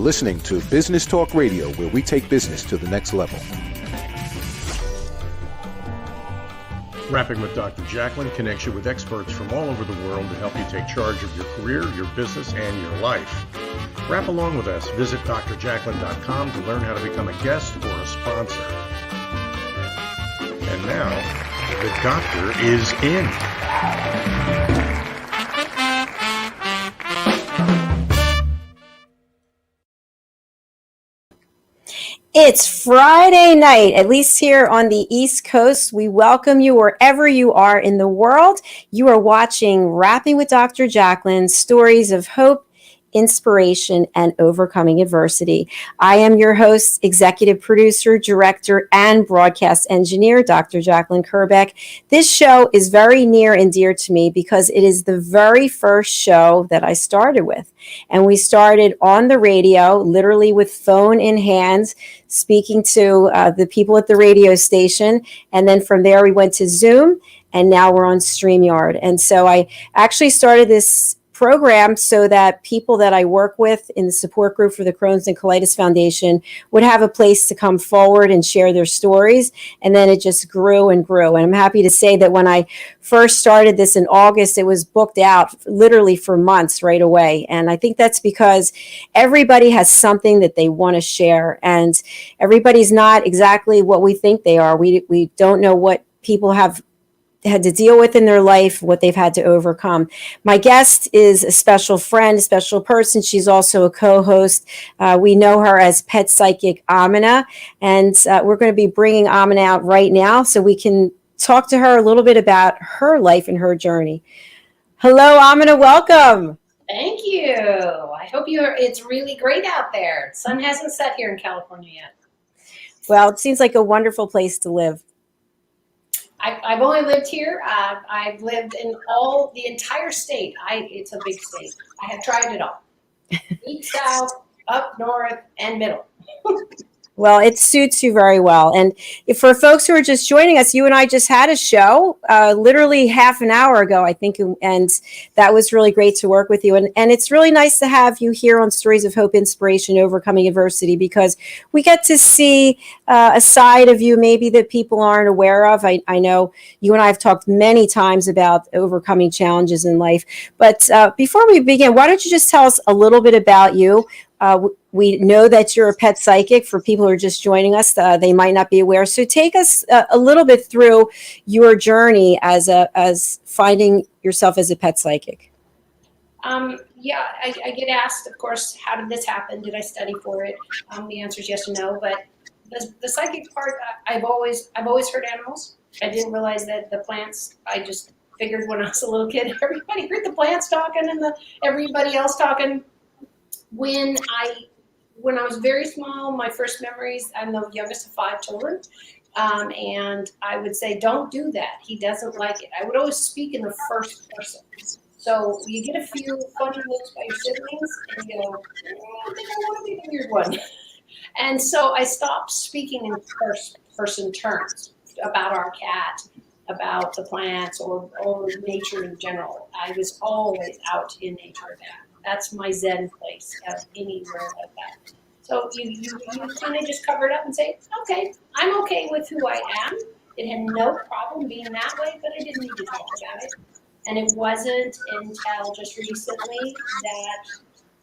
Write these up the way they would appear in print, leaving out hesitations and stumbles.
listening to Business Talk Radio, where we take business to the next level. Rapping with Dr. Jacalyn connects you with experts from all over the world to help you take charge of your career, your business, and your life. Rap along with us. Visit drjacalyn.com to learn how to become a guest or a sponsor. And now, the doctor is in. It's Friday night, at least here on the East Coast. We welcome you wherever you are in the world. You are watching Rapping with Dr. Jacalyn, stories of hope, inspiration, and overcoming adversity. I am your host, executive producer, director, and broadcast engineer, Dr. Jacalyn Kerbeck. This show is very near and dear to me because it is the very first show that I started with. And we started on the radio, literally with phone in hand, speaking to the people at the radio station. And then from there, we went to Zoom, and now we're on StreamYard. And so I actually started this program so that people that I work with in the support group for the Crohn's and Colitis Foundation would have a place to come forward and share their stories. And then it just grew and grew. And I'm happy to say that when I first started this in August, it was booked out literally for months right away. And I think that's because everybody has something that they want to share. And everybody's not exactly what we think they are. We don't know what people have had to deal with in their life, what they've had to overcome. My guest is a special friend, a special person. She's also a co-host. We know her as Pet Psychic Aminah, and we're going to be bringing Aminah out right now so we can talk to her a little bit about her life and her journey. Hello, Aminah. Welcome. Thank you. I hope it's really great out there. The sun hasn't set here in California yet. Well, it seems like a wonderful place to live. I've only lived here. I've lived in the entire state. It's a big state. I have tried it all. East, south, up, north, and middle. Well, it suits you very well. And for folks who are just joining us, you and I just had a show literally half an hour ago, I think, and that was really great to work with you. And it's really nice to have you here on Stories of Hope, Inspiration, Overcoming Adversity, because we get to see a side of you maybe that people aren't aware of. I know you and I have talked many times about overcoming challenges in life. But before we begin, why don't you just tell us a little bit about you? We know that you're a pet psychic. For people who are just joining us, they might not be aware. So take us a little bit through your journey as finding yourself as a pet psychic. I get asked, of course, how did this happen? Did I study for it? The answer is yes and no. But the psychic part, I've always heard animals. I didn't realize that the plants. I just figured when I was a little kid, everybody heard the plants talking and everybody else talking. When I was very small, my first memories, I'm the youngest of 5 children, and I would say, don't do that. He doesn't like it. I would always speak in the first person. So you get a few funny looks by your siblings, and you go, I think I want to be the weird one. And so I stopped speaking in first person terms about our cat, about the plants, or nature in general. I was always out in nature. That's my Zen place, anywhere like that. So you kind of just cover it up and say, okay, I'm okay with who I am. It had no problem being that way, but I didn't need to talk about it. And it wasn't until just recently that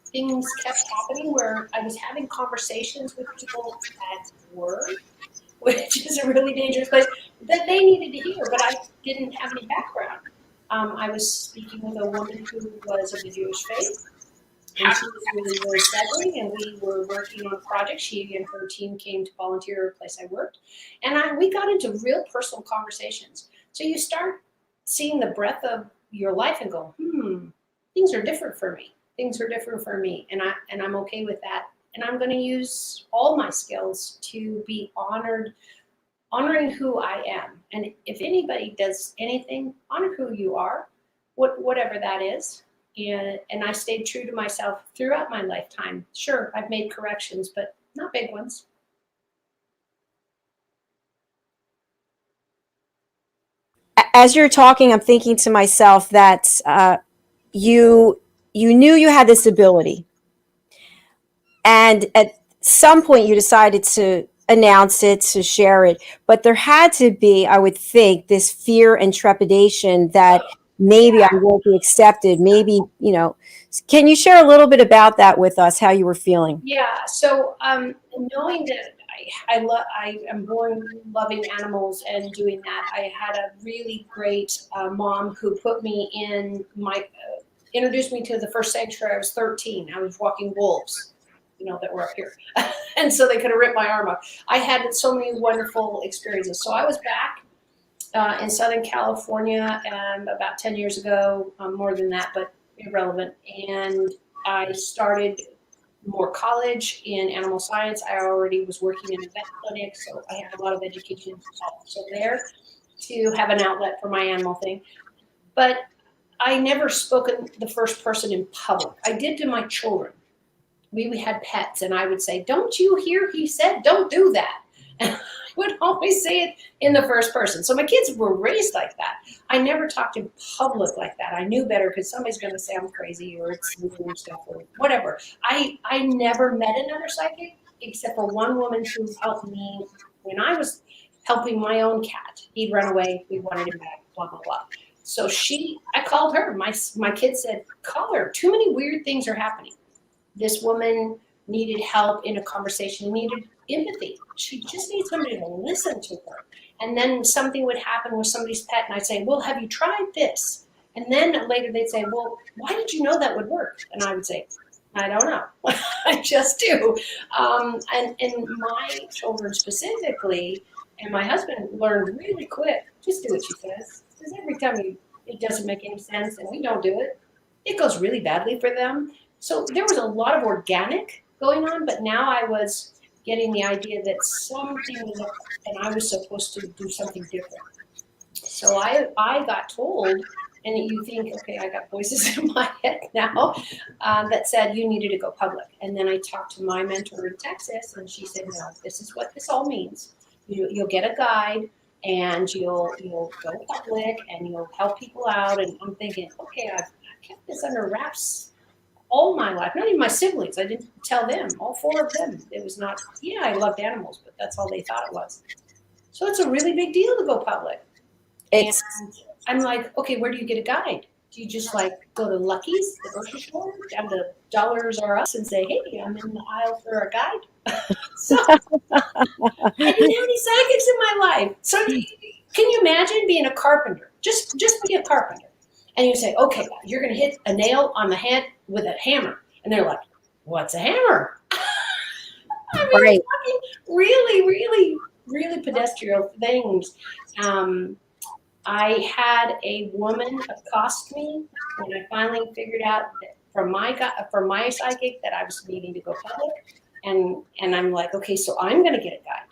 things kept happening where I was having conversations with people at work, which is a really dangerous place, that they needed to hear, but I didn't have any background. I was speaking with a woman who was of the Jewish faith, and she was really settling, and we were working on a project. She and her team came to volunteer at a place I worked, and we got into real personal conversations. So you start seeing the breadth of your life and go, things are different for me. Things are different for me, and I'm okay with that. And I'm going to use all my skills to be honoring who I am. And if anybody does anything, honor who you are, whatever that is. And I stayed true to myself throughout my lifetime. Sure, I've made corrections, but not big ones. As you're talking, I'm thinking to myself that you knew you had this ability. And at some point you decided to announce it, to share it, but there had to be, I would think, this fear and trepidation that maybe I won't be accepted. Maybe, can you share a little bit about that with us, how you were feeling? Yeah. So, knowing that I am born loving animals and doing that, I had a really great mom who put me in introduced me to the first sanctuary. I was 13. I was walking wolves, that were up here. And so they could have ripped my arm off. I had so many wonderful experiences. So I was back in Southern California about 10 years ago, more than that, but irrelevant. And I started more college in animal science. I already was working in a vet clinic, so I had a lot of education also there to have an outlet for my animal thing. But I never spoken the first person in public. I did to my children. We had pets, and I would say, "Don't you hear? He said, don't do that." And I would always say it in the first person. So my kids were raised like that. I never talked in public like that. I knew better because somebody's going to say I'm crazy or it's weird stuff or whatever. I never met another psychic except for one woman who helped me when I was helping my own cat. He'd run away. We wanted him back, blah, blah, blah. So I called her. My kid said, call her. Too many weird things are happening. This woman needed help in a conversation, needed empathy. She just needs somebody to listen to her. And then something would happen with somebody's pet, and I'd say, well, have you tried this? And then later they'd say, well, why did you know that would work? And I would say, I don't know. I just do. And my children specifically, and my husband learned really quick, just do what she says. Because every time it doesn't make any sense and we don't do it, it goes really badly for them. So there was a lot of organic going on, but now I was getting the idea that something was up and I was supposed to do something different. So I got told, and you think, okay, I got voices in my head now that said you needed to go public. And then I talked to my mentor in Texas, and she said, no, this is what this all means. You'll get a guide, and you'll go public, and you'll help people out. And I'm thinking, okay, I've kept this under wraps all my life, not even my siblings. I didn't tell them, all four of them. It was not, I loved animals, but that's all they thought it was. So it's a really big deal to go public. And I'm like, okay, where do you get a guide? Do you just go to Lucky's, the grocery store, down to Dollars R Us and say, hey, I'm in the aisle for a guide? So I didn't have any psychics in my life. So can you imagine being a carpenter? Just be a carpenter. And you say, okay, you're going to hit a nail on the head with a hammer. And they're like, what's a hammer? I mean, Right. Really, really, really pedestrian things. I had a woman accost me when I finally figured out that from my psychic that I was needing to go public. And I'm like, okay, so I'm going to get a guide.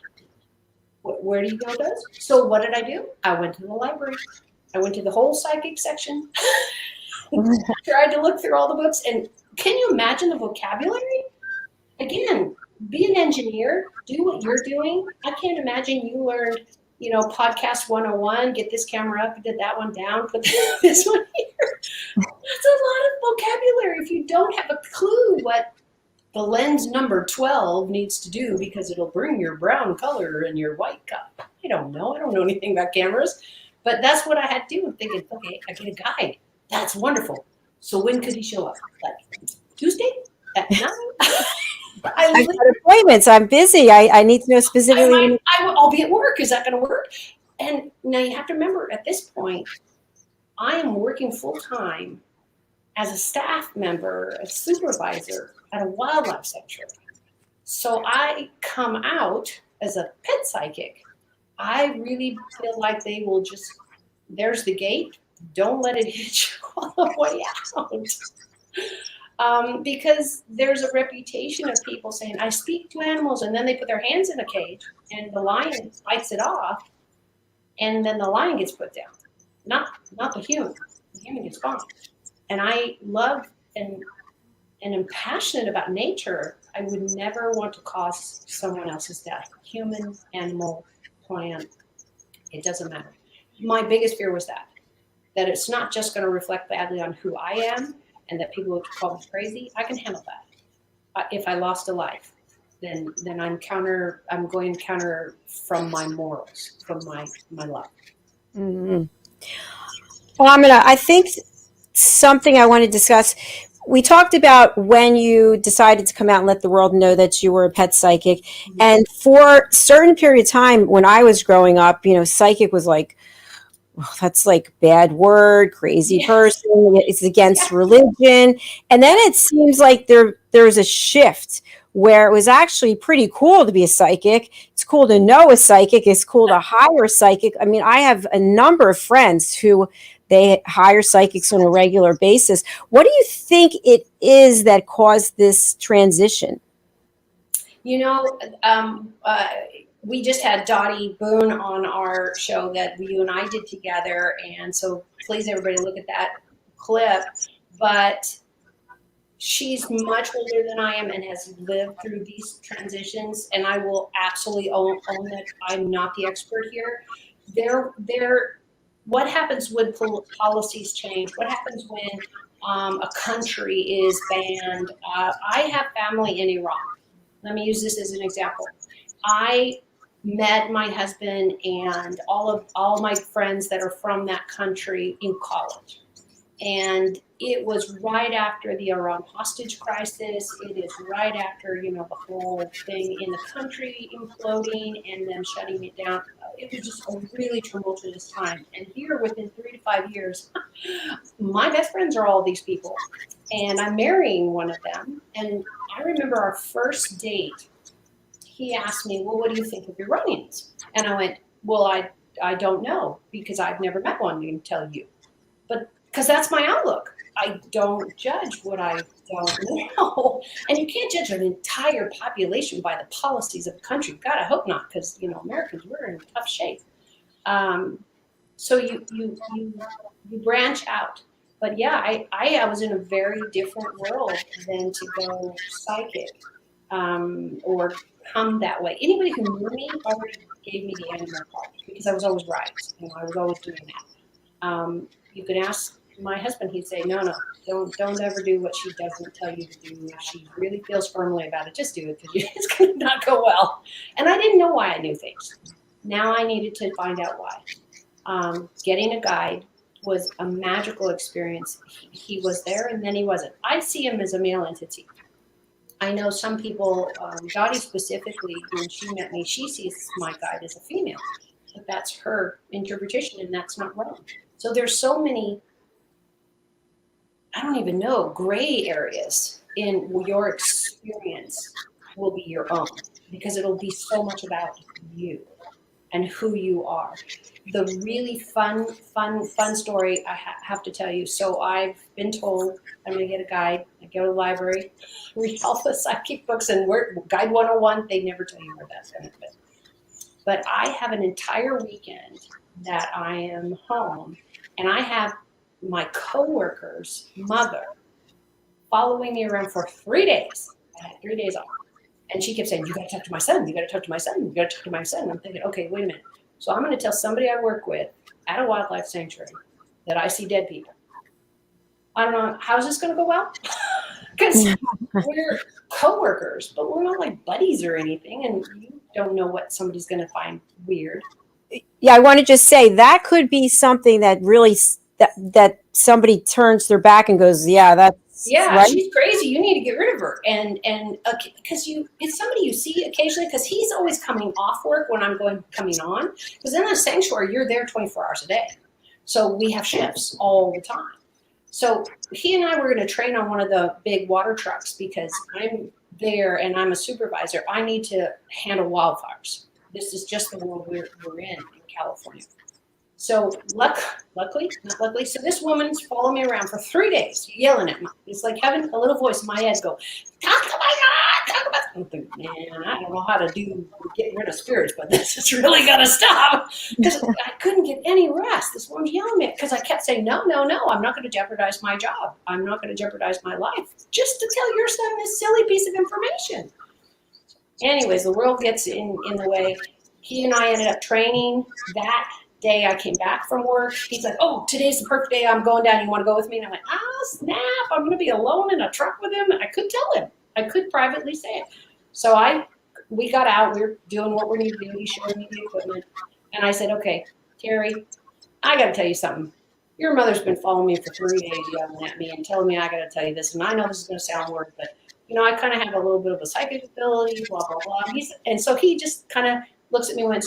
Where do you go those? So what did I do? I went to the library. I went to the whole psychic section, tried to look through all the books. And can you imagine the vocabulary? Again, be an engineer, do what you're doing. I can't imagine you learned, podcast 101, get this camera up, get that one down, put this one here. That's a lot of vocabulary if you don't have a clue what the lens number 12 needs to do because it'll bring your brown color and your white color. I don't know anything about cameras. But that's what I had to do. I'm thinking, okay, I get a guide. That's wonderful. So when could he show up? Tuesday at 9? I've got appointments. I'm busy. I need to know specifically. I'll be at work. Is that going to work? And now you have to remember, at this point, I am working full-time as a staff member, a supervisor at a wildlife sanctuary. So I come out as a pet psychic. I really feel like they will there's the gate. Don't let it hit you all the way out. Because there's a reputation of people saying, I speak to animals, and then they put their hands in a cage, and the lion bites it off, and then the lion gets put down. Not the human. The human gets gone. And I love and am passionate about nature. I would never want to cause someone else's death. Human, animal, plant, it doesn't matter. My biggest fear was that it's not just going to reflect badly on who I am and that people would call me crazy. I can handle that. if I lost a life, then I'm going counter from my morals, from my love. Mhm. Well, I think something I want to discuss. We talked about when you decided to come out and let the world know that you were a pet psychic. Mm-hmm. And for a certain period of time when I was growing up, psychic was like, oh, that's like bad word, crazy Yes. person. It's against Yeah. religion. And then it seems like there's a shift where it was actually pretty cool to be a psychic. It's cool to know a psychic. It's cool to hire a psychic. I mean, I have a number of friends who they hire psychics on a regular basis. What do you think it is that caused this transition? You know, we just had Dottie Boone on our show that you and I did together, and so please everybody look at that clip. But she's much older than I am and has lived through these transitions, and I will absolutely own that I'm not the expert here. What happens when policies change? What happens when a country is banned? I have family in Iran. Let me use this as an example. I met my husband and all my friends that are from that country in college. And it was right after the Iran hostage crisis. It is right after, the whole thing in the country imploding and them shutting it down. It was just a really tumultuous time. And here, within 3 to 5 years, my best friends are all these people. And I'm marrying one of them. And I remember our first date. He asked me, well, what do you think of Iranians? And I went, well, I don't know because I've never met one to tell you. But because that's my outlook. I don't judge what I don't know. And you can't judge an entire population by the policies of a country. God, I hope not, because, Americans, we're in tough shape. So you branch out. But yeah, I was in a very different world than to go psychic or come that way. Anybody who knew me already gave me the animal part because I was always right. I was always doing that. You could ask my husband, he'd say, no, don't ever do what she doesn't tell you to do. If she really feels firmly about it, just do it because it's going to not go well. And I didn't know why I knew things. Now I needed to find out why. Getting a guide was a magical experience. He was there and then he wasn't. I see him as a male entity. I know some people, Dottie specifically, when she met me, she sees my guide as a female. But that's her interpretation and that's not wrong. So there's so many, I don't even know, gray areas in your experience will be your own because it'll be so much about you and who you are. The really fun story I have to tell you. So I've been told I'm going to get a guide. I go to the library, read all the psychic books, and Guide 101, they never tell you where that's going to fit. But I have an entire weekend that I am home, and I have my coworker's mother following me around for 3 days. I had 3 days off. And she kept saying, you got to talk to my son. You got to talk to my son. You got to talk to my son. And I'm thinking, okay, wait a minute. So I'm going to tell somebody I work with at a wildlife sanctuary that I see dead people. I don't know. How's this going to go well? Because we're coworkers, but we're not like buddies or anything. And you don't know what somebody's going to find weird. Yeah, I want to just say that could be something that really that somebody turns their back and goes, yeah, that's right. She's crazy. You need to get rid of her. And because it's somebody you see occasionally, because he's always coming off work when I'm coming on. Because in the sanctuary, you're there 24 hours a day. So we have shifts all the time. So he and I were going to train on one of the big water trucks because I'm there and I'm a supervisor. I need to handle wildfires. This is just the world we're in California. So luckily, not luckily. So this woman's following me around for 3 days, yelling at me. It's like having a little voice in my head go, talk to my God, talk about. I'm thinking, man, I don't know how to get rid of spirits, but this is really gonna stop because I couldn't get any rest. This woman's yelling at me because I kept saying, no, I'm not going to jeopardize my job. I'm not going to jeopardize my life just to tell your son this silly piece of information. Anyways, the world gets in the way. He and I ended up training that day. I came back from work. He's like, oh, today's the perfect day. I'm going down. You want to go with me? And I went, snap. I'm going to be alone in a truck with him. And I couldn't tell him. I could privately say it. So we got out. We were doing what we need to do. He showed me the equipment, and I said, "Okay, Terry, I got to tell you something. Your mother's been following me for 3 days, yelling at me and telling me I got to tell you this. And I know this is going to sound weird, but I kind of have a little bit of a psychic ability, blah blah blah." And so he just kind of looks at me and went,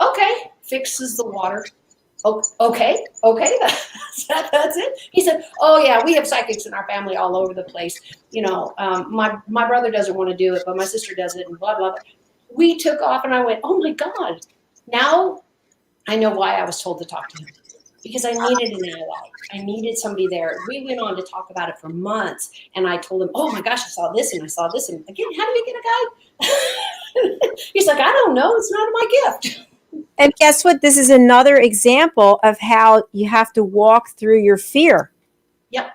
"Okay," fixes the water. Okay, that's it. He said, "Oh yeah, we have psychics in our family all over the place. My brother doesn't want to do it, but my sister does it, and blah blah blah." We took off, and I went, "Oh my God!" Now I know why I was told to talk to him, because I needed an ally. I needed somebody there. We went on to talk about it for months, and I told him, "Oh my gosh, I saw this and I saw this, and again, how do we get a guide?" He's like, "I don't know. It's not my gift." And guess what? This is another example of how you have to walk through your fear. Yep.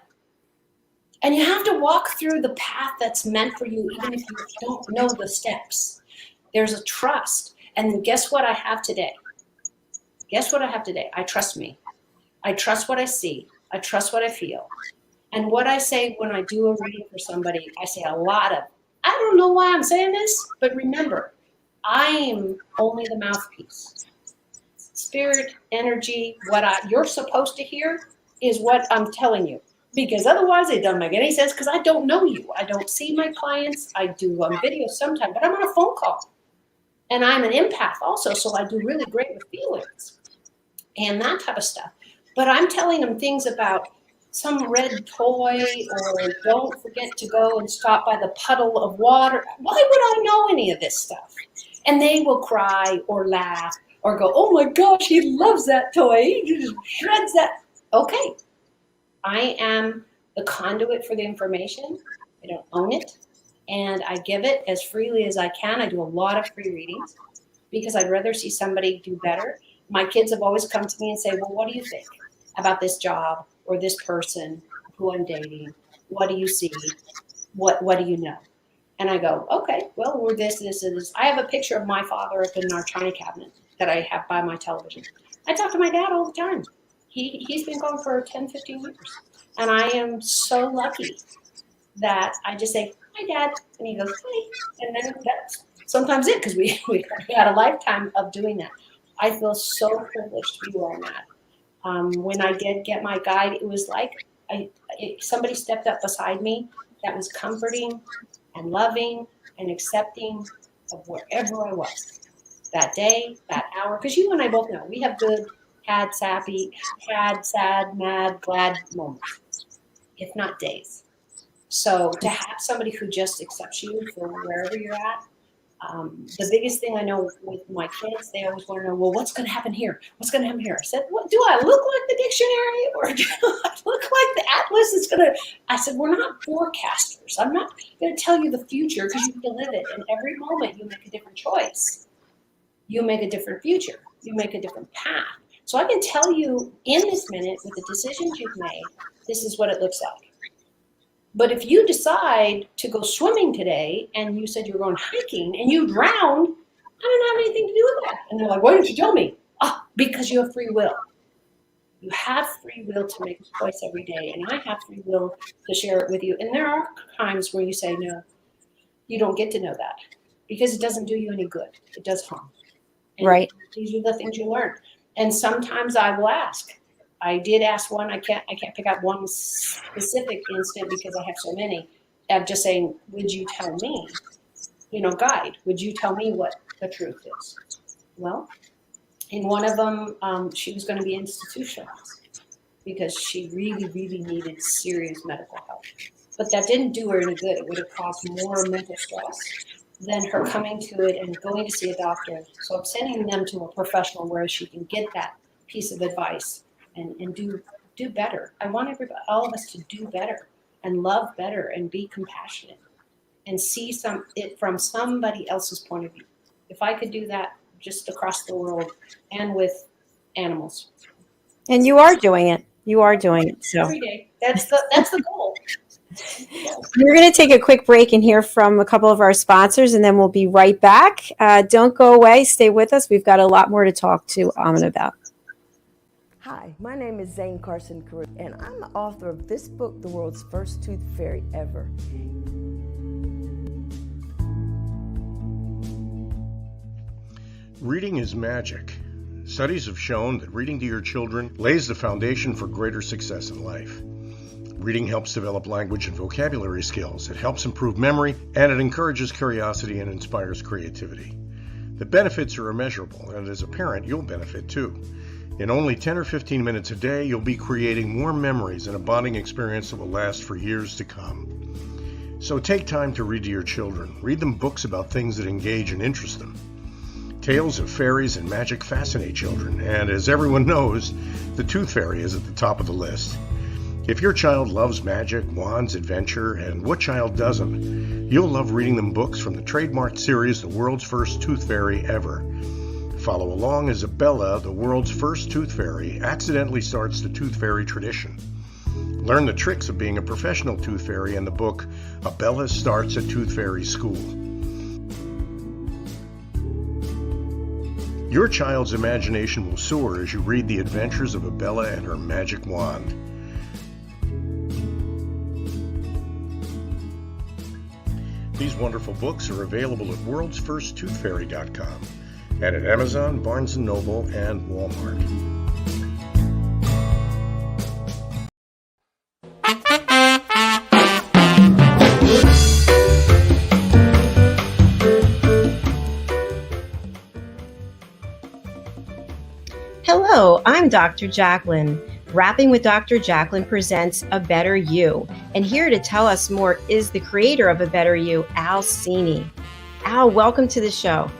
And you have to walk through the path that's meant for you, even if you don't know the steps. There's a trust. And then guess what I have today? I trust me. I trust what I see. I trust what I feel. And what I say when I do a reading for somebody, I say a lot of, I don't know why I'm saying this, but remember, I am only the mouthpiece. Spirit, energy, you're supposed to hear is what I'm telling you. Because otherwise it doesn't make any sense, because I don't know you. I don't see my clients. I do on video sometimes, but I'm on a phone call. And I'm an empath also, so I do really great with feelings and that type of stuff. But I'm telling them things about some red toy, or don't forget to go and stop by the puddle of water. Why would I know any of this stuff? And they will cry or laugh or go, "Oh my gosh, he loves that toy. He just shreds that." Okay. I am the conduit for the information. I don't own it. And I give it as freely as I can. I do a lot of free readings because I'd rather see somebody do better. My kids have always come to me and say, "Well, what do you think about this job or this person who I'm dating? What do you see? What do you know?" And I go, "Okay, well, we're this. I have a picture of my father up in our china cabinet that I have by my television. I talk to my dad all the time. He's been gone for 10, 15 years. And I am so lucky that I just say, "Hi, Dad." And he goes, "Hi." And then that's sometimes it, because we had a lifetime of doing that. I feel so privileged to be wearing that. When I did get my guide, it was like somebody stepped up beside me that was comforting and loving and accepting of wherever I was that day, that hour. Because you and I both know we have good, had, sad, mad, glad moments, if not days. So to have somebody who just accepts you for wherever you're at, the biggest thing I know with my kids, they always want to know, "Well, what's going to happen here? What's going to happen here?" I said, "What, do I look like the dictionary, or do I look like the atlas is going to?" I said, "We're not forecasters. I'm not going to tell you the future, because you can live it. And every moment you make a different choice. You make a different future. You make a different path. So I can tell you in this minute, with the decisions you've made, this is what it looks like. But if you decide to go swimming today, and you said you were going hiking and you drowned, I don't have anything to do with that." And they're like, "Why didn't you tell me?" Because you have free will. You have free will to make a choice every day. And I have free will to share it with you. And there are times where you say, "No, you don't get to know that, because it doesn't do you any good. It does harm." And Right. these are the things you learn. And sometimes I will ask. I did ask one. I can't pick out one specific instant because I have so many. I'm just saying, "Would you tell me, guide, would you tell me what the truth is?" Well, in one of them, she was going to be institutionalized because she really, really needed serious medical help. But that didn't do her any good. It would have caused more mental stress than her coming to it and going to see a doctor. So I'm sending them to a professional where she can get that piece of advice and do better. I want all of us to do better and love better and be compassionate and see it from somebody else's point of view. If I could do that just across the world and with animals. And you are doing it. You are doing it. So every day. That's the goal. We're going to take a quick break and hear from a couple of our sponsors, and then we'll be right back. Don't go away. Stay with us. We've got a lot more to talk to Aminah about. Hi, my name is Zane Carson Carew, and I'm the author of this book, The World's First Tooth Fairy Ever. Reading is magic. Studies have shown that reading to your children lays the foundation for greater success in life. Reading helps develop language and vocabulary skills. It helps improve memory, and it encourages curiosity and inspires creativity. The benefits are immeasurable, and as a parent, you'll benefit too. In only 10 or 15 minutes a day, you'll be creating more memories and a bonding experience that will last for years to come. So take time to read to your children. Read them books about things that engage and interest them. Tales of fairies and magic fascinate children, and as everyone knows, the Tooth Fairy is at the top of the list. If your child loves magic, wands, adventure, and what child doesn't, you'll love reading them books from the trademarked series, The World's First Tooth Fairy Ever. Follow along as Abella, the world's first tooth fairy, accidentally starts the tooth fairy tradition. Learn the tricks of being a professional tooth fairy in the book, Abella Starts a Tooth Fairy School. Your child's imagination will soar as you read the adventures of Abella and her magic wand. These wonderful books are available at worldsfirsttoothfairy.com and at Amazon, Barnes & Noble, and Walmart. Hello, I'm Dr. Jacalyn. Rapping with Dr. Jacalyn presents A Better You. And here to tell us more is the creator of A Better You, Al Sini. Al, welcome to the show.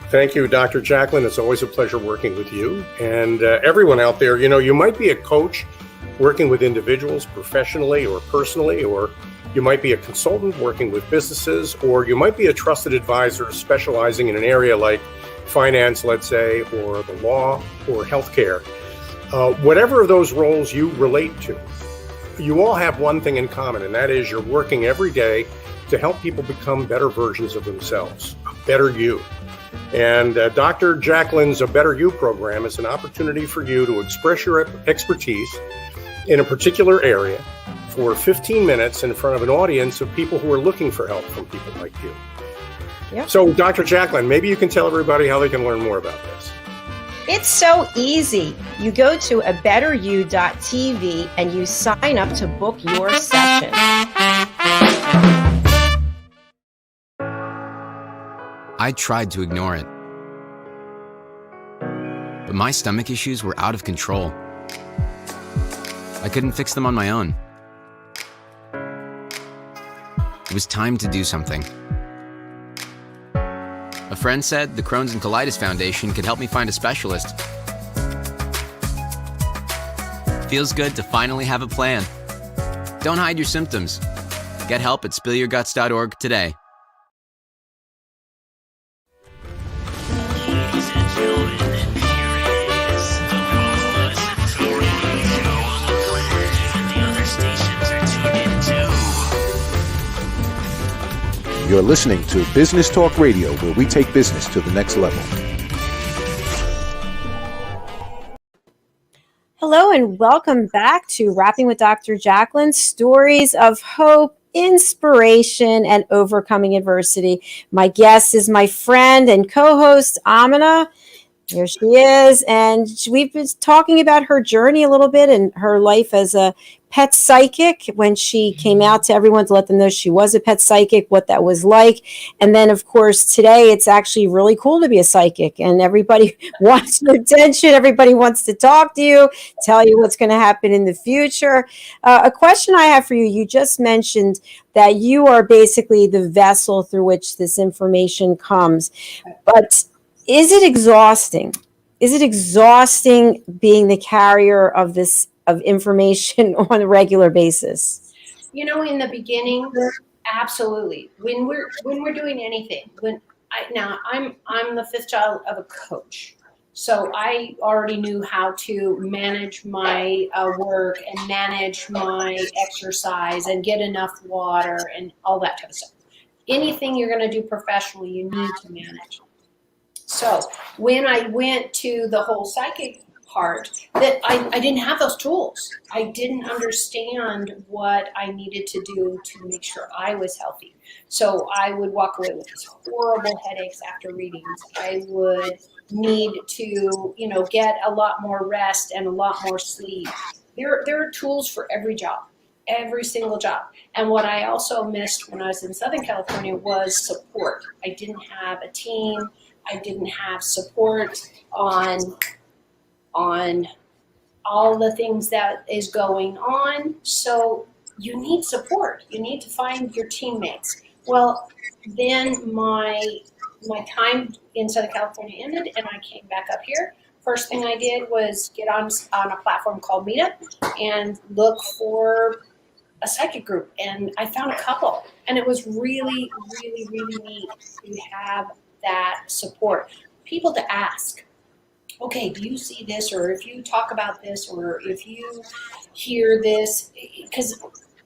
Thank you, Dr. Jacalyn. It's always a pleasure working with you and everyone out there. You know, you might be a coach working with individuals professionally or personally, or you might be a consultant working with businesses, or you might be a trusted advisor specializing in an area like finance, let's say, or the law or healthcare. Whatever of those roles you relate to, you all have one thing in common, and that is you're working every day to help people become better versions of themselves, a better you. And Dr. Jacalyn's A Better You program is an opportunity for you to express your expertise in a particular area for 15 minutes in front of an audience of people who are looking for help from people like you. Yep. So, Dr. Jacalyn, maybe you can tell everybody how they can learn more about this. It's so easy. You go to abetteryou.tv and you sign up to book your session. I tried to ignore it, but my stomach issues were out of control. I couldn't fix them on my own. It was time to do something. A friend said the Crohn's and Colitis Foundation could help me find a specialist. Feels good to finally have a plan. Don't hide your symptoms. Get help at spillyourguts.org today. Ladies and gentlemen, here it is, the Buzz Victoria Show on the planet the other stations are tuned into. You're listening to Business Talk Radio, where we take business to the next level. Hello and welcome back to Rapping with Dr. Jacalyn, stories of hope, inspiration, and overcoming adversity. My guest is my friend and co-host, Aminah. Here she is. And we've been talking about her journey a little bit and her life as a pet psychic when she came out to everyone to let them know she was a pet psychic, what that was like. And then, of course, today it's actually really cool to be a psychic and everybody wants your attention. Everybody wants to talk to you, tell you what's going to happen in the future. A question I have for you, you just mentioned that you are basically the vessel through which this information comes. But is it exhausting? Is it exhausting being the carrier of this of information on a regular basis? You know, in the beginning, absolutely. When we're doing anything, I'm the fifth child of a coach, so I already knew how to manage my work and manage my exercise and get enough water and all that type of stuff. Anything you're going to do professionally, you need to manage. So when I went to the whole psychic part, that I didn't have those tools. I didn't understand what I needed to do to make sure I was healthy. So I would walk away with these horrible headaches after readings. I would need to, get a lot more rest and a lot more sleep. There are tools for every job, every single job. And what I also missed when I was in Southern California was support. I didn't have a team. I didn't have support on all the things that is going on. So you need support. You need to find your teammates. Well, then my time in Southern California ended, and I came back up here. First thing I did was get on a platform called Meetup and look for a psychic group, and I found a couple, and it was really, really, really neat to have that support. People to ask, okay, do you see this, or if you talk about this, or if you hear this, because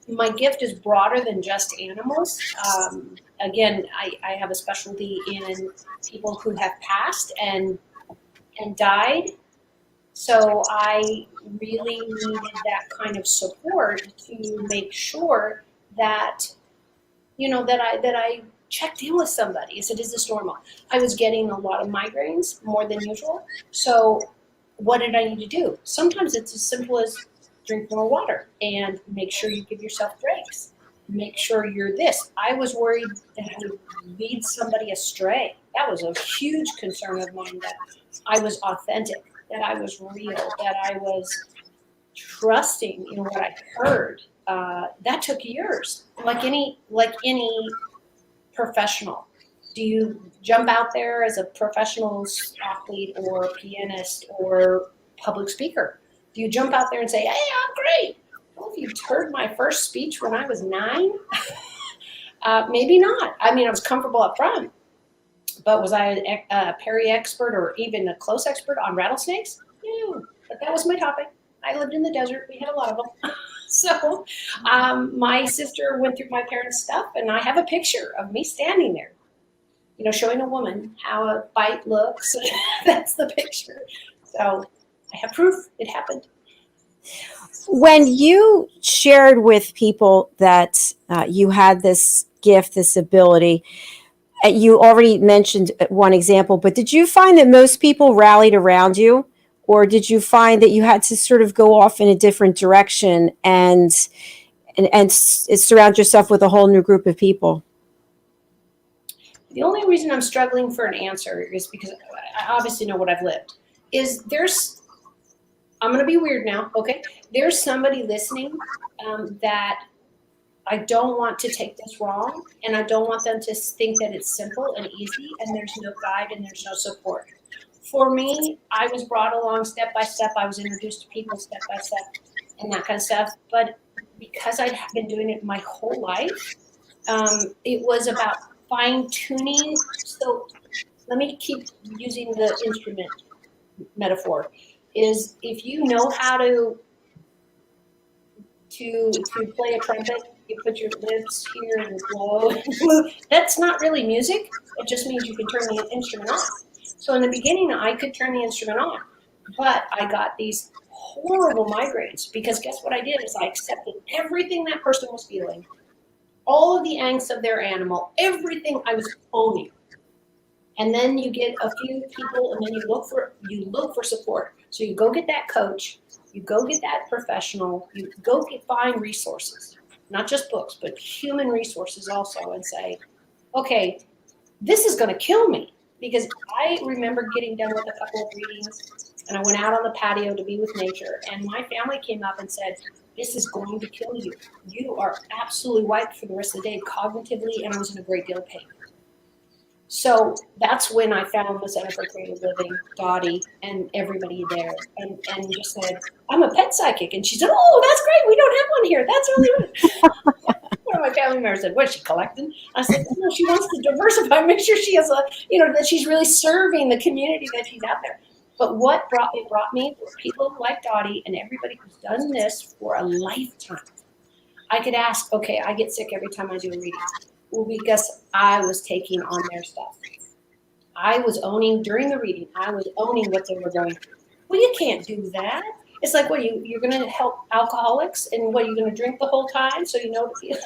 my gift is broader than just animals. Again, I have a specialty in people who have passed and died. So I really needed that kind of support to make sure that, that I checked in with somebody. I said, is this normal? I was getting a lot of migraines, more than usual. So what did I need to do? Sometimes it's as simple as drink more water and make sure you give yourself breaks. Make sure you're this. I was worried that I would lead somebody astray. That was a huge concern of mine, that I was authentic, that I was real, that I was trusting in what I heard. That took years. Like any professional. Do you jump out there as a professional athlete or pianist or public speaker? Do you jump out there and say, hey, I'm great? Well, if you heard my first speech when I was 9, maybe not. I mean, I was comfortable up front, but was I a peri expert or even a close expert on rattlesnakes? No, but that was my topic. I lived in the desert. We had a lot of them. So my sister went through my parents' stuff, and I have a picture of me standing there, showing a woman how a bite looks. That's the picture. So I have proof it happened. When you shared with people that you had this gift, this ability, you already mentioned one example, but did you find that most people rallied around you? Or did you find that you had to sort of go off in a different direction and surround yourself with a whole new group of people? The only reason I'm struggling for an answer is because I obviously know what I've lived. I'm going to be weird now, okay? There's somebody listening that I don't want to take this wrong, and I don't want them to think that it's simple and easy and there's no guide and there's no support. For me, I was brought along step by step. I was introduced to people step by step and that kind of stuff. But because I'd been doing it my whole life, it was about fine-tuning. So let me keep using the instrument metaphor. Is if you know how to play a trumpet, you put your lips here and blow. That's not really music. It just means you can turn the instrument on. So in the beginning, I could turn the instrument on, but I got these horrible migraines because guess what I did is I accepted everything that person was feeling, all of the angst of their animal, everything I was owning. And then you get a few people, and then you look for support. So you go get that coach, you go get that professional, you go find resources, not just books, but human resources also, and say, okay, this is going to kill me. Because I remember getting done with a couple of readings, and I went out on the patio to be with nature, and my family came up and said, this is going to kill you. You are absolutely wiped for the rest of the day cognitively, and I was in a great deal of pain. So that's when I found the Center for Creative Living, Dottie, and everybody there, and just said, I'm a pet psychic. And she said, oh, that's great. We don't have one here. That's really good. One of my family members said, what is she collecting? I said, no, she wants to diversify, make sure she has that she's really serving the community that she's out there. But what brought me were people like Dottie and everybody who's done this for a lifetime. I could ask, okay, I get sick every time I do a reading. Well, because I was taking on their stuff. I was owning, during the reading, I was owning what they were going through. Well, you can't do that. It's like, what, you're going to help alcoholics, and what, you're going to drink the whole time so you know to feel?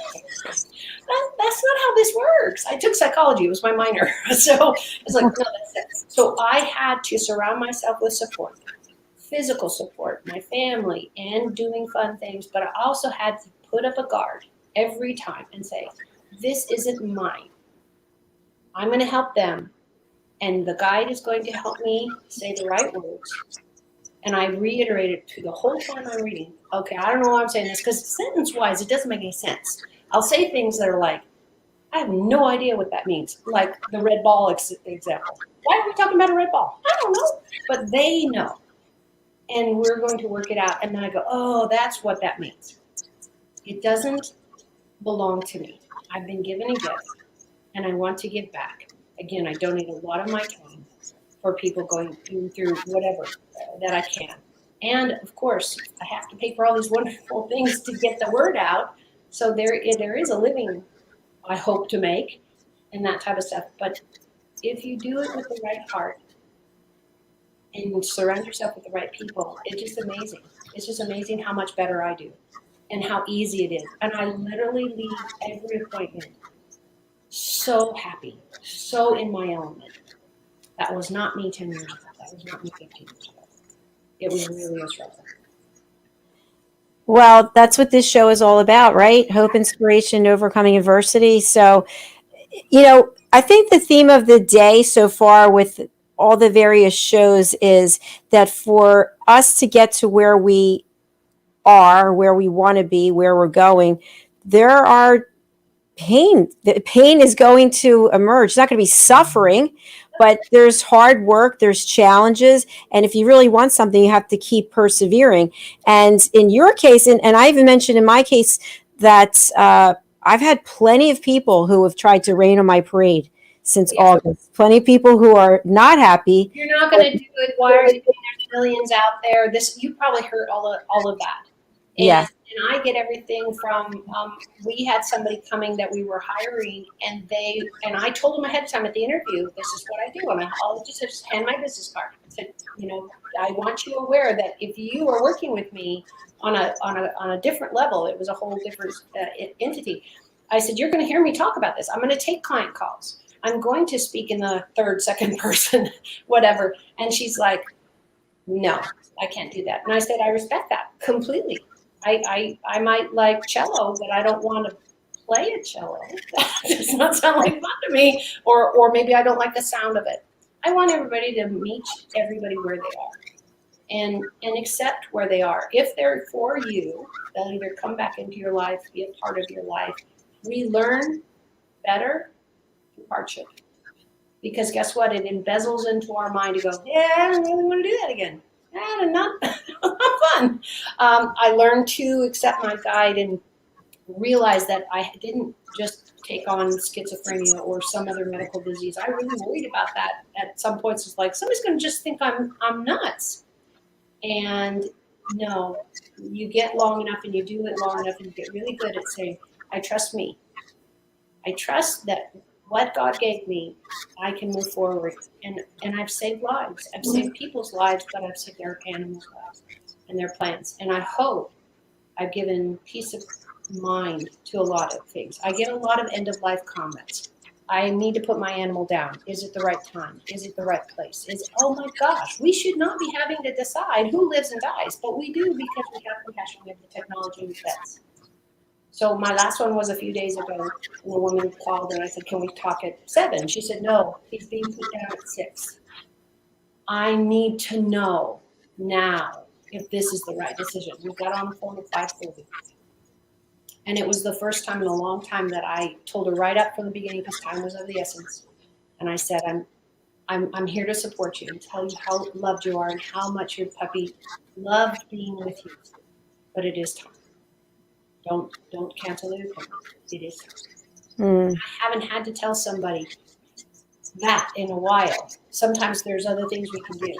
That's not how this works. I took psychology. It was my minor. So it's like, no, that's it. So I had to surround myself with support, physical support, my family, and doing fun things. But I also had to put up a guard every time and say, this isn't mine. I'm going to help them. And the guide is going to help me say the right words. And I reiterate it to the whole time I'm reading. Okay, I don't know why I'm saying this, because sentence-wise, it doesn't make any sense. I'll say things that are like, I have no idea what that means. Like the red ball example. Why are we talking about a red ball? I don't know. But they know. And we're going to work it out. And then I go, oh, that's what that means. It doesn't belong to me. I've been given a gift, and I want to give back. Again, I donate a lot of my time for people going through whatever that I can. And of course, I have to pay for all these wonderful things to get the word out. So there is a living I hope to make and that type of stuff. But if you do it with the right heart and you surround yourself with the right people, it's just amazing. It's just amazing how much better I do and how easy it is. And I literally leave every appointment so happy, so in my element. That was not me 10 years ago. That was not me 15 years ago. It was really a struggle. Well, that's what this show is all about, right? Hope, inspiration, overcoming adversity. So, I think the theme of the day so far with all the various shows is that for us to get to where we are, where we want to be, where we're going, there are pain. The pain is going to emerge. It's not going to be suffering, but there's hard work, there's challenges. And if you really want something, you have to keep persevering. And in your case, and I even mentioned in my case that I've had plenty of people who have tried to rain on my parade since August. Plenty of people who are not happy. You're not going to do it. Why are you doing? There's millions out there. You probably heard all of that. Yeah. And I get everything from, we had somebody coming that we were hiring, and I told them ahead of time at the interview, this is what I do. And I'll just hand my business card. I said, I want you aware that if you are working with me on a different level, it was a whole different entity. I said, you're going to hear me talk about this. I'm going to take client calls. I'm going to speak in the third, second person, whatever. And she's like, no, I can't do that. And I said, I respect that completely. I might like cello, but I don't want to play a cello. That does not sound like fun to me. Or maybe I don't like the sound of it. I want everybody to meet everybody where they are and accept where they are. If they're for you, they'll either come back into your life, be a part of your life. We learn better through hardship. Because guess what? It embezzles into our mind to go, yeah, I don't really want to do that again. Not fun. I learned to accept my guide and realize that I didn't just take on schizophrenia or some other medical disease. I really worried about that at some points. It's like, somebody's going to just think I'm nuts. And no, you get long enough and you do it long enough and you get really good at saying, I trust me. I trust that what God gave me, I can move forward. And I've saved lives. I've saved people's lives, but I've saved their animals' lives and their plants. And I hope I've given peace of mind to a lot of things. I get a lot of end-of-life comments. I need to put my animal down. Is it the right time? Is it the right place? Oh my gosh, we should not be having to decide who lives and dies, but we do because we have compassion, we have the technology with vets. So my last one was a few days ago, and the woman called and I said, can we talk at 7? She said, no, he's being put down at 6. I need to know now if this is the right decision. We got on the phone at 5:30. And it was the first time in a long time that I told her right up from the beginning, because time was of the essence. And I said, I'm here to support you and tell you how loved you are and how much your puppy loved being with you. But it is time. Don't cancel the appointment. It is time. I haven't had to tell somebody that in a while. Sometimes there's other things we can do.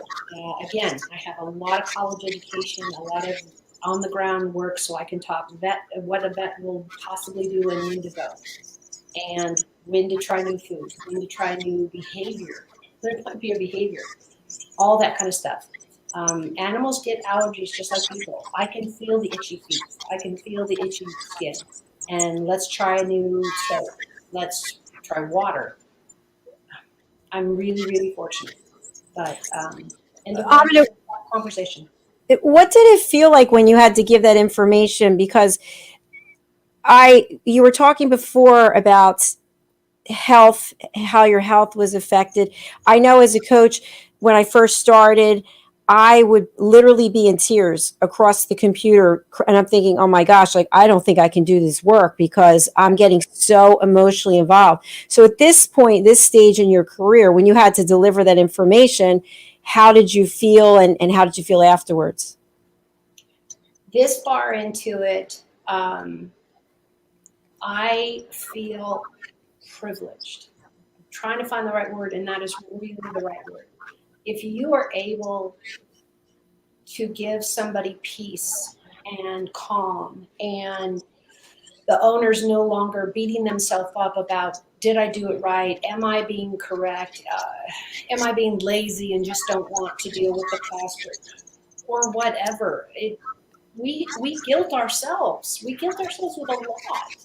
Again, I have a lot of college education, a lot of on the ground work, so I can talk what a vet will possibly do and when to go, and when to try new food, when to try new behavior. There might be a behavior, all that kind of stuff. Animals get allergies just like people. I can feel the itchy feet. I can feel the itchy skin. And let's try a new soap. Let's try water. I'm really, really fortunate. But end of Amina, conversation. what did it feel like when you had to give that information? Because you were talking before about health, how your health was affected. I know as a coach, when I first started, I would literally be in tears across the computer. And I'm thinking, oh my gosh, like, I don't think I can do this work because I'm getting so emotionally involved. So at this point, this stage in your career, when you had to deliver that information, how did you feel and how did you feel afterwards? This far into it, I feel privileged. I'm trying to find the right word, and that is really the right word. If you are able to give somebody peace and calm, and the owner's no longer beating themselves up about, did I do it right? Am I being correct? Am I being lazy and just don't want to deal with the plaster or whatever? We guilt ourselves. We guilt ourselves with a lot.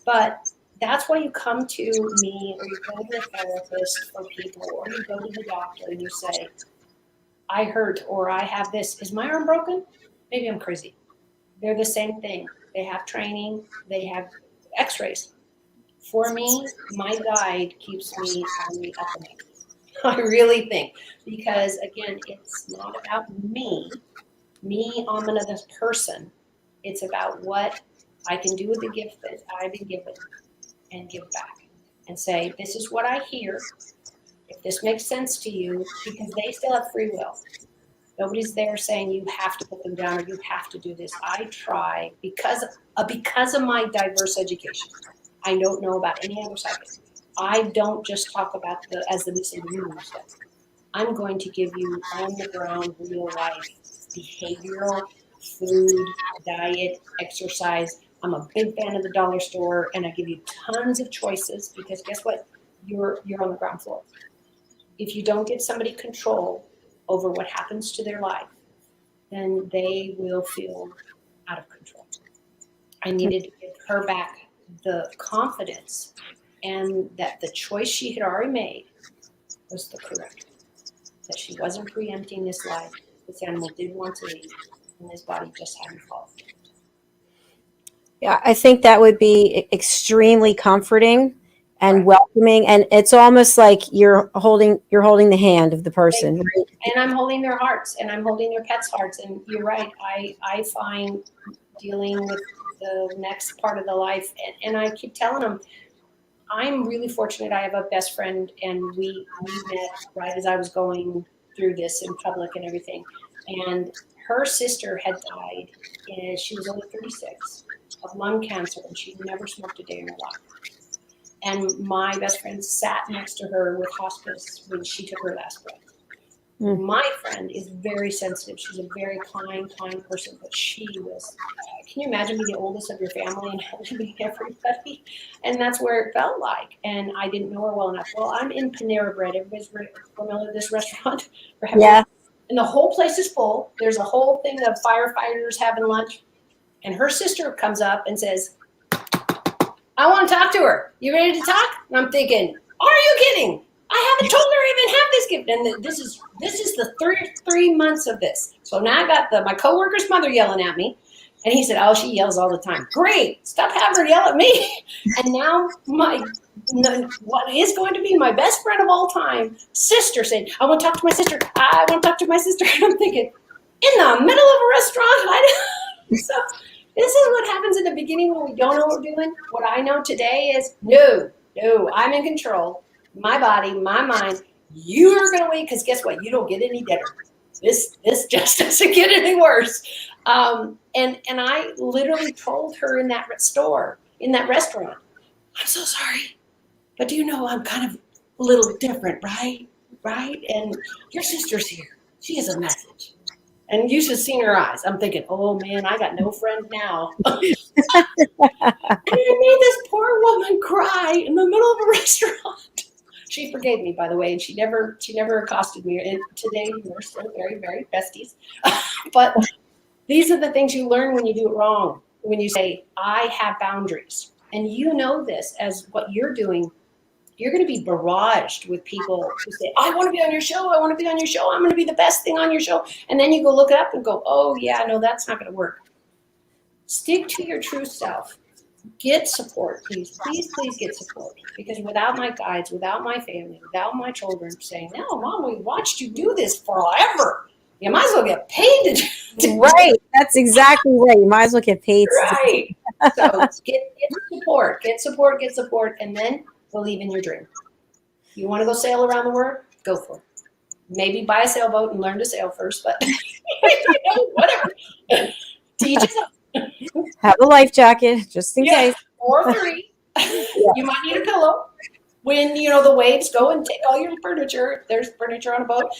But that's why you come to me, or you go to a therapist for people, or you go to the doctor and you say, I hurt, or I have this. Is my arm broken? Maybe I'm crazy. They're the same thing. They have training. They have x-rays. For me, my guide keeps me on the up and up. I really think. Because, again, it's not about me, Aminah, this person. It's about what I can do with the gift that I've been given and give back and say, this is what I hear. If this makes sense to you, because they still have free will. Nobody's there saying you have to put them down or you have to do this. I try because of my diverse education. I don't know about any other psychic. I don't just talk about as the missing human stuff. I'm going to give you on the ground, real life, behavioral, food, diet, exercise. I'm a big fan of the dollar store, and I give you tons of choices because guess what? You're on the ground floor. If you don't give somebody control over what happens to their life, then they will feel out of control. I needed to give her back the confidence and that the choice she had already made was the correct one. That she wasn't preempting this life. This animal did want to leave, and this body just hadn't fallen. Yeah, I think that would be extremely comforting and welcoming, and it's almost like you're holding the hand of the person. Right? And I'm holding their hearts, and I'm holding their pets' hearts. And you're right. I find dealing with the next part of the life, and I keep telling them, I'm really fortunate. I have a best friend, and we met right as I was going through this in public and everything. And her sister had died, and she was only 36 of lung cancer, and she'd never smoked a day in her life. And my best friend sat next to her with hospice when she took her last breath. My friend is very sensitive. She's a very kind person, but she was, can you imagine being the oldest of your family and helping everybody? And that's where it felt like. And I didn't know her well enough. Well, I'm in Panera Bread. Everybody's familiar with this restaurant? Yeah. And the whole place is full. There's a whole thing of firefighters having lunch. And her sister comes up and says, I want to talk to her. You ready to talk? And I'm thinking, are you kidding? I haven't told her I even have this gift. And this is the 3 months of this. So now I got my coworker's mother yelling at me. And he said, oh, she yells all the time. Great. Stop having her yell at me. And now what is going to be my best friend of all time, sister, said, I want to talk to my sister. I want to talk to my sister. And I'm thinking, in the middle of a restaurant? So this is what happens in the beginning when we don't know what we're doing. What I know today is, no, I'm in control. My body, my mind, you are going to wait because guess what? You don't get any better. This just doesn't get any worse. And I literally told her in that store, in that restaurant, I'm so sorry, but do you know I'm kind of a little different, right? And your sister's here. She has a message. And you should have seen her eyes. I'm thinking, oh man, I got no friend now. And I made this poor woman cry in the middle of a restaurant. She forgave me, by the way, and she never accosted me. And today we're still very, very besties. But these are the things you learn when you do it wrong. When you say, I have boundaries, and you know this as what you're doing, you're going to be barraged with people who say, I want to be on your show. I want to be on your show. I'm going to be the best thing on your show. And then you go look it up and go, oh, yeah, no, that's not going to work. Stick to your true self. Get support, please. Please, please get support. Because without my guides, without my family, without my children saying, no, Mom, we watched you do this forever. You might as well get paid to Right. That's exactly right. You might as well get paid. Right. So get support, and then believe in your dream. You want to go sail around the world? Go for it. Maybe buy a sailboat and learn to sail first, but whatever. Teach yourself. Have a life jacket just in case. Or 3. You might need a pillow. When the waves go and take all your furniture, if there's furniture on a boat,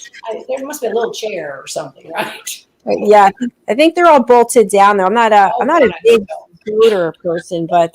there must be a little chair or something, right? Yeah, I think they're all bolted down though. I'm not a big boater person, but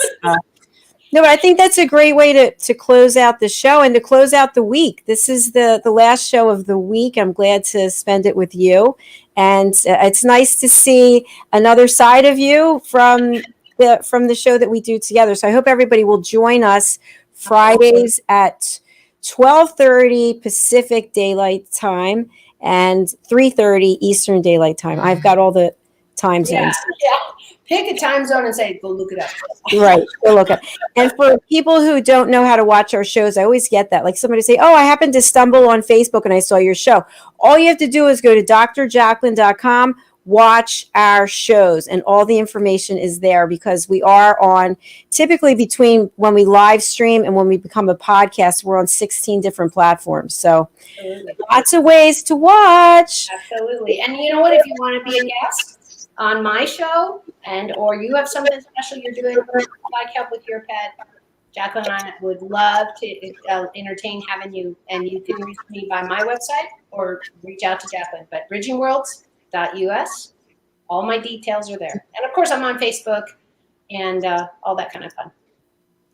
no, but I think that's a great way to close out the show and to close out the week. This is the last show of the week. I'm glad to spend it with you, and it's nice to see another side of you from the show that we do together. So I hope everybody will join us Fridays at 12:30 Pacific Daylight Time and 3:30 Eastern Daylight Time. I've got all the time zones. Yeah. Pick a time zone and say, go look it up. Right. Go look up. And for people who don't know how to watch our shows, I always get that. Like somebody say, oh, I happened to stumble on Facebook and I saw your show. All you have to do is go to drjacalyn.com, watch our shows, and all the information is there because we are on typically between when we live stream and when we become a podcast, we're on 16 different platforms. So lots of ways to watch. Absolutely. And you know what? If you want to be a guest on my show or you have something special you're doing, like help with your pet, Jacalyn and I would love to entertain having you. And you can reach me by my website or reach out to Jacalyn. But bridgingworlds.us, all my details are there. And of course, I'm on Facebook and all that kind of fun.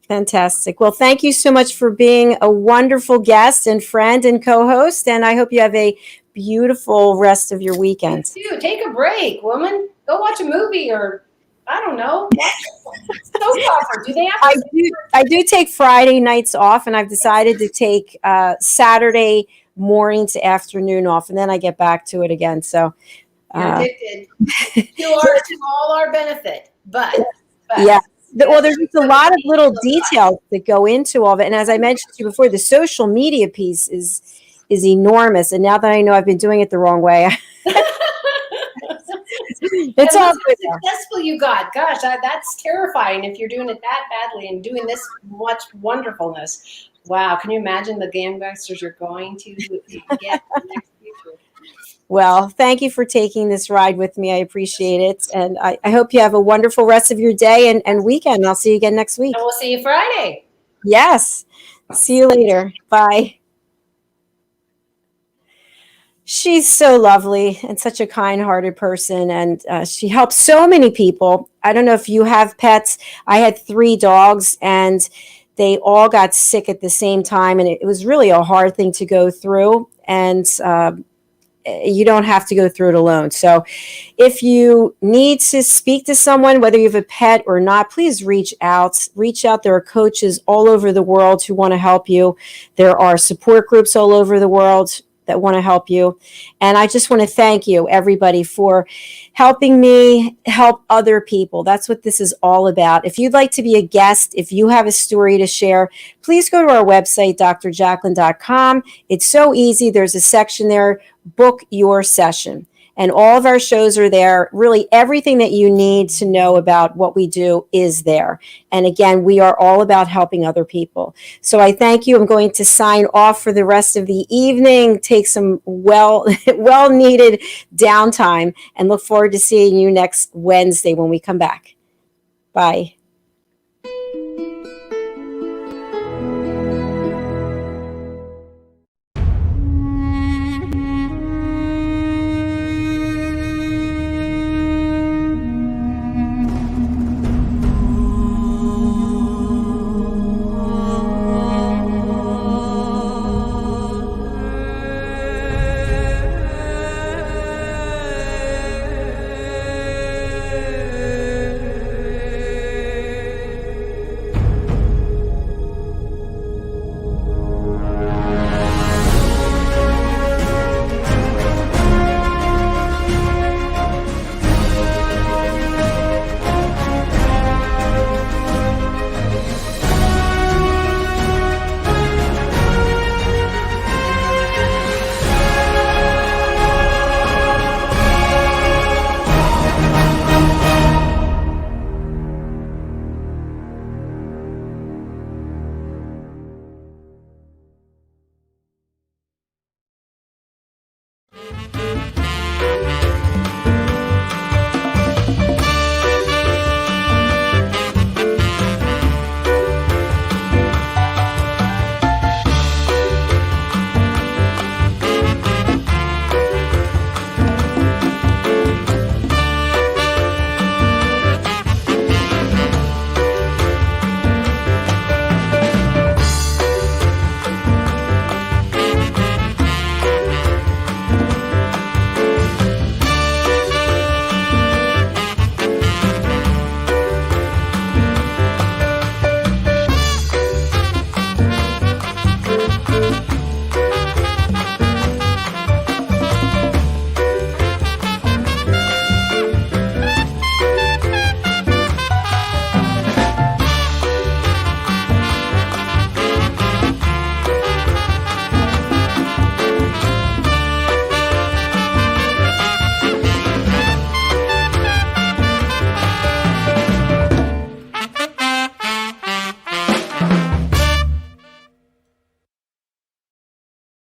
Fantastic. Well, thank you so much for being a wonderful guest and friend and co-host. And I hope you have a beautiful rest of your weekend. Dude, take a break, woman. Go watch a movie or, I don't know, watch soap opera. Do they have I do take Friday nights off, and I've decided to take Saturday morning to afternoon off, and then I get back to it again. So you're addicted to all our benefit. But yeah. Well, there's just a lot of little details that go into all of it. And as I mentioned to you before, the social media piece is enormous. And now that I know I've been doing it the wrong way, it's all good. Successful you got. Gosh, that's terrifying if you're doing it that badly and doing this much wonderfulness. Wow. Can you imagine the gangbusters you're going to get in the next future? Well, thank you for taking this ride with me. I appreciate it. And I hope you have a wonderful rest of your day and weekend. I'll see you again next week. And we'll see you Friday. Yes. See you later. Bye. She's so lovely and such a kind-hearted person, and she helps so many people. I don't know if you have pets. I had 3 dogs, and they all got sick at the same time, and it was really a hard thing to go through, and you don't have to go through it alone. So if you need to speak to someone, whether you have a pet or not, please reach out. There are coaches all over the world who want to help you. There are support groups all over the world that want to help you. And I just want to thank you, everybody, for helping me help other people. That's what this is all about. If you'd like to be a guest, if you have a story to share, please go to our website, drjacalyn.com. It's so easy. There's a section there, book your session. And all of our shows are there. Really, everything that you need to know about what we do is there. And again, we are all about helping other people. So I thank you. I'm going to sign off for the rest of the evening, take some well-needed downtime, and look forward to seeing you next Wednesday when we come back. Bye.